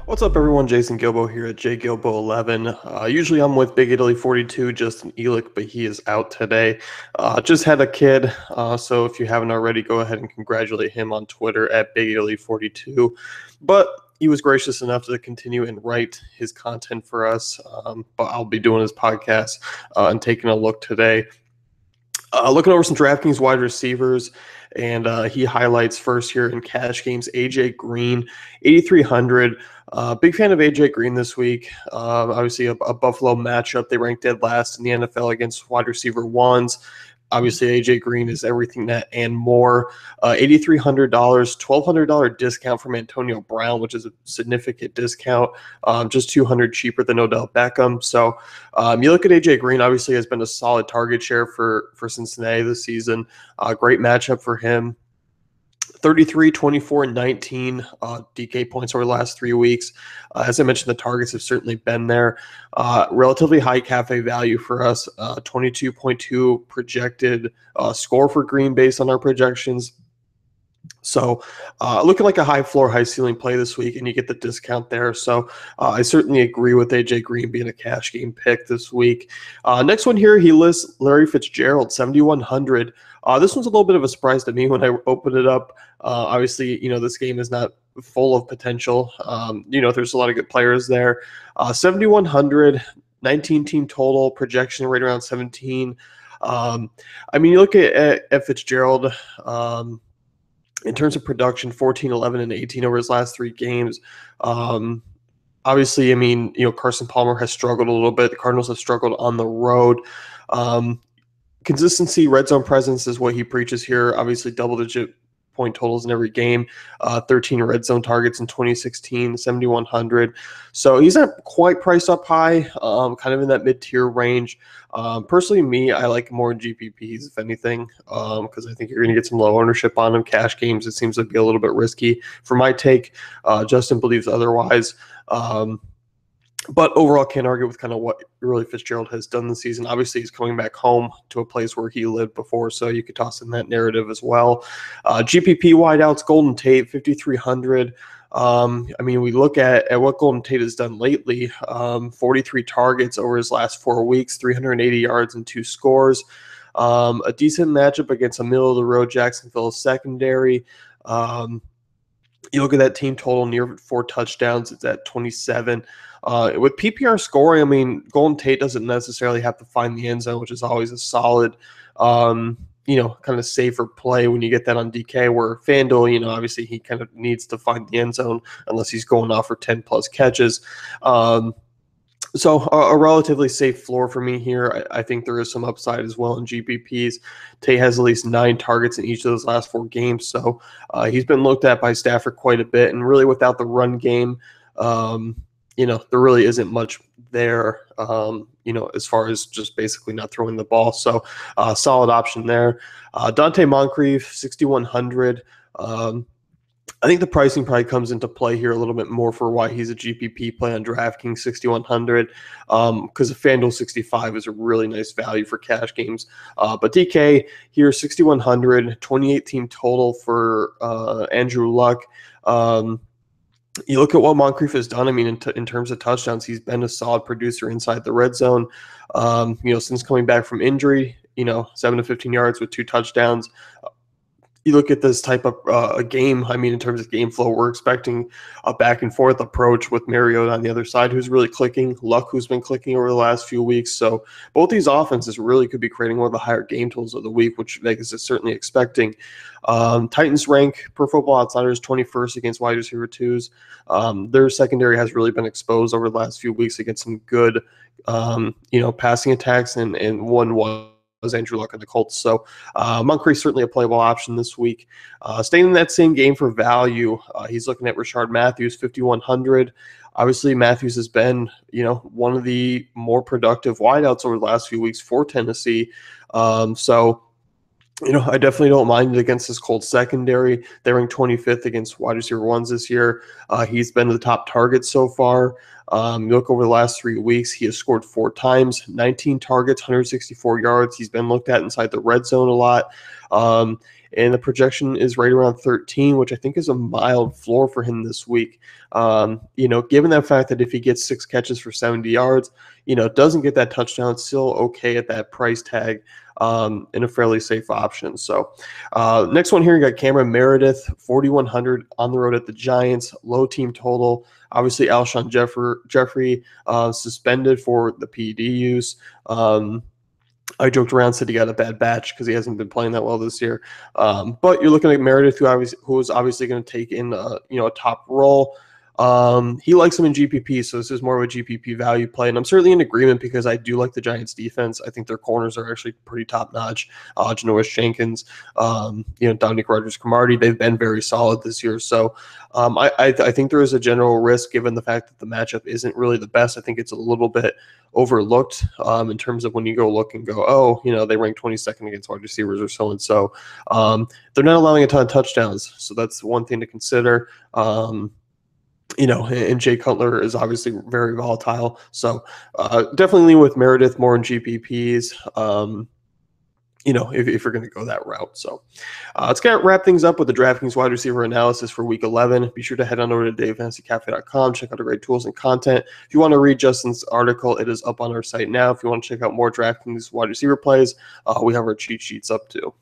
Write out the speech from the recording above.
What's up, everyone? Jason Gilbo here at JGilbo11. Usually I'm with Big Italy 42, Justin Elick, but he is out today. Just had a kid, so if you haven't already, go ahead and congratulate him on Twitter at Big Italy 42. But he was gracious enough to continue and write his content for us. But I'll be doing his podcast and taking a look today. Looking over some DraftKings wide receivers, and he highlights first here in cash games AJ Green, 8,300. Big fan of AJ Green this week. Obviously, a Buffalo matchup. They ranked dead last in the NFL against wide receiver ones. Obviously, AJ Green is everything that and more. $8,300, $1,200 discount from Antonio Brown, which is a significant discount. Just $200 cheaper than Odell Beckham. So you look at AJ Green, obviously has been a solid target share for Cincinnati this season. Great matchup for him. 33, 24, and 19 DK points over the last 3 weeks. As I mentioned, the targets have certainly been there. Relatively high cafe value for us, 22.2 projected score for Green based on our projections. So looking like a high floor, high ceiling play this week, and you get the discount there. So I certainly agree with AJ Green being a cash game pick this week. Next one here, he lists Larry Fitzgerald, 7,100. This one's a little bit of a surprise to me when I opened it up. Obviously, this game is not full of potential. There's a lot of good players there. 7,100, 19 team total, projection right around 17. You look at Fitzgerald. In terms of production, 14, 11, and 18 over his last 3 games. Obviously, Carson Palmer has struggled a little bit. The Cardinals have struggled on the road. Consistency, red zone presence is what he preaches here. Obviously, double-digit point totals in every game, 13 red zone targets in 2016, 7,100. So he's not quite priced up high, kind of in that mid-tier range. Personally, I like more GPPs, if anything, because I think you're going to get some low ownership on them. Cash games, it seems to be a little bit risky. For my take, Justin believes otherwise. But overall, can't argue with kind of what really Fitzgerald has done this season. Obviously, he's coming back home to a place where he lived before, so you could toss in that narrative as well. GPP wideouts, Golden Tate, 5,300. We look at what Golden Tate has done lately. 43 targets over his last 4 weeks, 380 yards and 2 scores. A decent matchup against a middle-of-the-road Jacksonville secondary. You look at that team total near 4 touchdowns. It's at 27. With PPR scoring, Golden Tate doesn't necessarily have to find the end zone, which is always a solid, kind of safer play when you get that on DK, where FanDuel, obviously he kind of needs to find the end zone unless he's going off for 10-plus catches. So a relatively safe floor for me here. I think there is some upside as well in GPPs. Tate has at least 9 targets in each of those last 4 games, so he's been looked at by Stafford quite a bit. And really, without the run game, there really isn't much there, as far as just basically not throwing the ball. So solid option there. Dante Moncrief, 6,100. I think the pricing probably comes into play here a little bit more for why he's a GPP play on DraftKings, 6,100, because a FanDuel 65 is a really nice value for cash games. But DK here, 6,100, 28 team total for Andrew Luck. You look at what Moncrief has done. In terms of touchdowns, he's been a solid producer inside the red zone. Since coming back from injury, 7 to 15 yards with 2 touchdowns. You look at this type of a game, in terms of game flow, we're expecting a back and forth approach with Mariota on the other side, who's really clicking, Luck, who's been clicking over the last few weeks. So both these offenses really could be creating one of the higher game totals of the week, which Vegas is certainly expecting. Titans rank per Football Outsiders 21st against wide receiver twos. Their secondary has really been exposed over the last few weeks against some good, passing attacks, and one was Andrew Luck and the Colts. So Moncrief certainly a playable option this week. Staying in that same game for value, he's looking at Rashard Matthews, 5,100. Obviously, Matthews has been, one of the more productive wideouts over the last few weeks for Tennessee. I definitely don't mind it against this Colts secondary. They ranked 25th against wide receiver ones this year. He's been the top target so far. You look over the last 3 weeks, he has scored 4 times, 19 targets, 164 yards. He's been looked at inside the red zone a lot. and the projection is right around 13, which I think is a mild floor for him this week. Given that fact that if he gets 6 catches for 70 yards, doesn't get that touchdown, it's still okay at that price tag, and a fairly safe option. So next one here, you got Cameron Meredith, 4,100 on the road at the Giants, low team total. Obviously, Alshon Jeffrey suspended for the PED use. I joked around, said he got a bad batch because he hasn't been playing that well this year. But you're looking at Meredith, who is obviously going to take in a top role. He likes him in GPP, so this is more of a GPP value play, and I'm certainly in agreement because I do like the Giants' defense. I think their corners are actually pretty top notch. Janoris Jenkins, Dominic Rodgers-Cromartie, they've been very solid this year. So I think there is a general risk given the fact that the matchup isn't really the best. I think it's a little bit overlooked in terms of when you go look and go, oh, they rank 22nd against wide receivers or so and so. They're not allowing a ton of touchdowns, so that's one thing to consider. And Jay Cutler is obviously very volatile. So definitely with Meredith more in GPPs, if you're going to go that route. So let's kind of wrap things up with the DraftKings wide receiver analysis for week 11. Be sure to head on over to DaveFantasyCafe.com, check out the great tools and content. If you want to read Justin's article, it is up on our site now. If you want to check out more DraftKings wide receiver plays, we have our cheat sheets up too.